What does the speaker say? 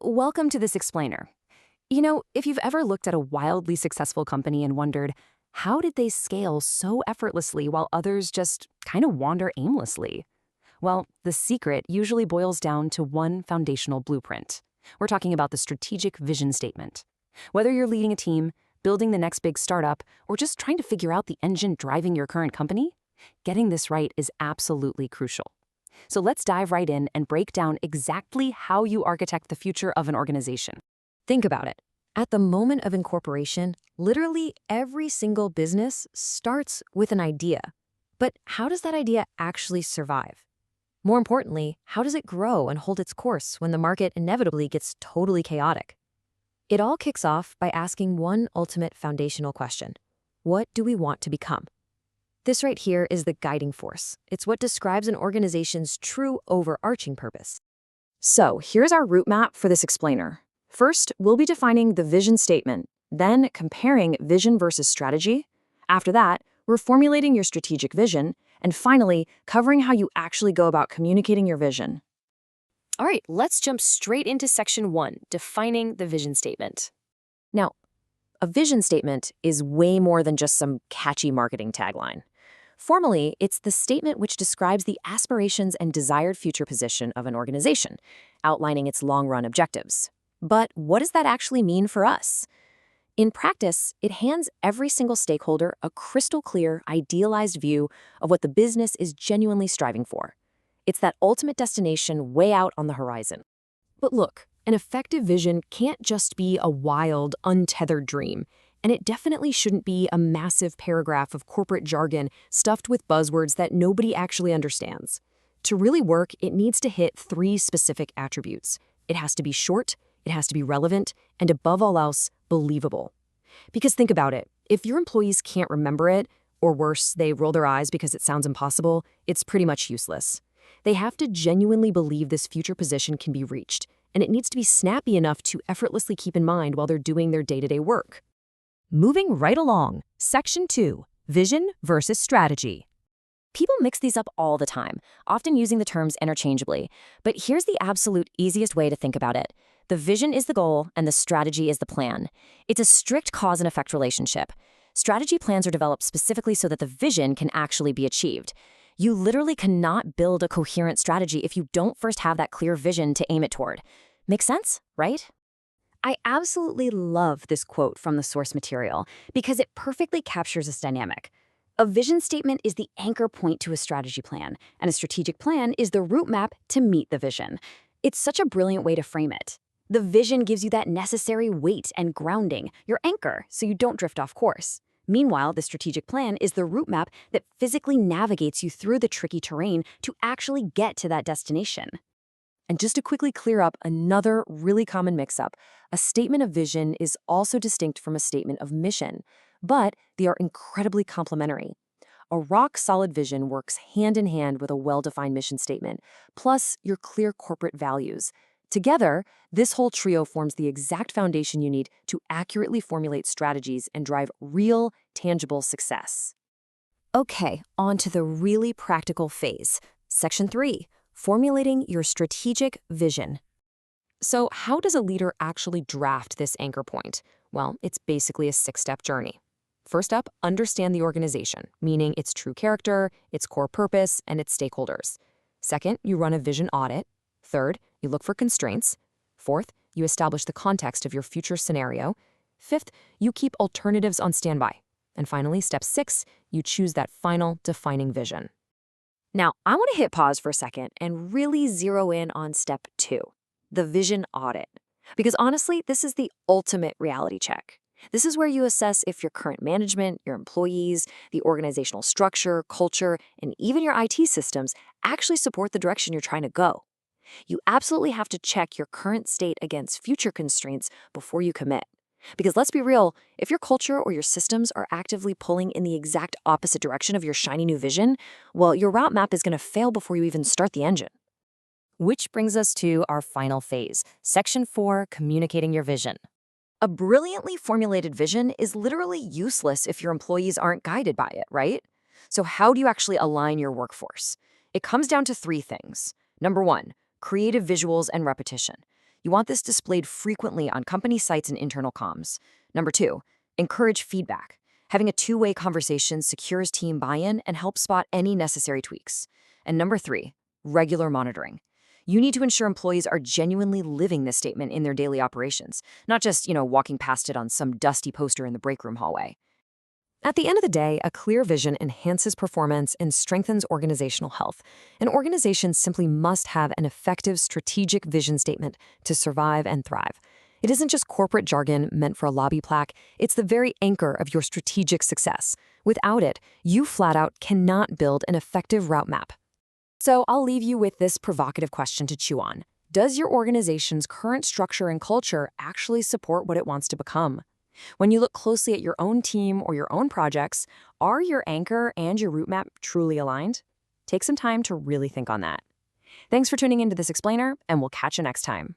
Welcome to this explainer. If you've ever looked at a wildly successful company and wondered, how did they scale so effortlessly while others just kind of wander aimlessly? Well, the secret usually boils down to one foundational blueprint. We're talking about the strategic vision statement. Whether you're leading a team, building the next big startup, or just trying to figure out the engine driving your current company, getting this right is absolutely crucial. So let's dive right in and break down exactly how you architect the future of an organization. Think about it. At the moment of incorporation, literally every single business starts with an idea. But how does that idea actually survive? More importantly, how does it grow and hold its course when the market inevitably gets totally chaotic? It all kicks off by asking one ultimate foundational question. What do we want to become? This right here is the guiding force. It's what describes an organization's true overarching purpose. So here's our route map for this explainer. First, we'll be defining the vision statement, then comparing vision versus strategy. After that, we're formulating your strategic vision, and finally, covering how you actually go about communicating your vision. All right, let's jump straight into section 1, defining the vision statement. Now, a vision statement is way more than just some catchy marketing tagline. Formally, it's the statement which describes the aspirations and desired future position of an organization, outlining its long-run objectives. But what does that actually mean for us? In practice, it hands every single stakeholder a crystal-clear, idealized view of what the business is genuinely striving for. It's that ultimate destination way out on the horizon. But look, an effective vision can't just be a wild, untethered dream. And it definitely shouldn't be a massive paragraph of corporate jargon stuffed with buzzwords that nobody actually understands. To really work, it needs to hit 3 specific attributes. It has to be short, it has to be relevant, and above all else, believable. Because think about it, if your employees can't remember it, or worse, they roll their eyes because it sounds impossible, it's pretty much useless. They have to genuinely believe this future position can be reached, and it needs to be snappy enough to effortlessly keep in mind while they're doing their day-to-day work. Moving right along, Section 2, Vision versus Strategy. People mix these up all the time, often using the terms interchangeably. But here's the absolute easiest way to think about it. The vision is the goal, and the strategy is the plan. It's a strict cause and effect relationship. Strategy plans are developed specifically so that the vision can actually be achieved. You literally cannot build a coherent strategy if you don't first have that clear vision to aim it toward. Make sense, right? I absolutely love this quote from the source material because it perfectly captures this dynamic. A vision statement is the anchor point to a strategy plan, and a strategic plan is the route map to meet the vision. It's such a brilliant way to frame it. The vision gives you that necessary weight and grounding, your anchor, so you don't drift off course. Meanwhile, the strategic plan is the route map that physically navigates you through the tricky terrain to actually get to that destination. And just to quickly clear up another really common mix-up, a statement of vision is also distinct from a statement of mission, but they are incredibly complementary. A rock-solid vision works hand-in-hand with a well-defined mission statement, plus your clear corporate values. Together, this whole trio forms the exact foundation you need to accurately formulate strategies and drive real, tangible success. Okay, on to the really practical phase. Section 3. Formulating your strategic vision. So how does a leader actually draft this anchor point? Well, it's basically a 6-step journey. First up, understand the organization, meaning its true character, its core purpose, and its stakeholders. Second, you run a vision audit. Third, you look for constraints. Fourth, you establish the context of your future scenario. Fifth, you keep alternatives on standby. And finally, step 6, you choose that final defining vision. Now, I want to hit pause for a second and really zero in on step 2, the vision audit. Because honestly, this is the ultimate reality check. This is where you assess if your current management, your employees, the organizational structure, culture, and even your IT systems actually support the direction you're trying to go. You absolutely have to check your current state against future constraints before you commit. Because let's be real, if your culture or your systems are actively pulling in the exact opposite direction of your shiny new vision, well, your route map is going to fail before you even start the engine. Which brings us to our final phase, Section 4, Communicating Your Vision. A brilliantly formulated vision is literally useless if your employees aren't guided by it, right? So how do you actually align your workforce? It comes down to 3 things. Number 1, creative visuals and repetition. You want this displayed frequently on company sites and internal comms. Number 2, encourage feedback. Having a two-way conversation secures team buy-in and helps spot any necessary tweaks. And number 3, regular monitoring. You need to ensure employees are genuinely living this statement in their daily operations, not just, walking past it on some dusty poster in the break room hallway. At the end of the day, a clear vision enhances performance and strengthens organizational health. An organization simply must have an effective strategic vision statement to survive and thrive. It isn't just corporate jargon meant for a lobby plaque, it's the very anchor of your strategic success. Without it, you flat out cannot build an effective route map. So I'll leave you with this provocative question to chew on. Does your organization's current structure and culture actually support what it wants to become? When you look closely at your own team or your own projects, are your anchor and your route map truly aligned? Take some time to really think on that. Thanks for tuning into this explainer, and we'll catch you next time.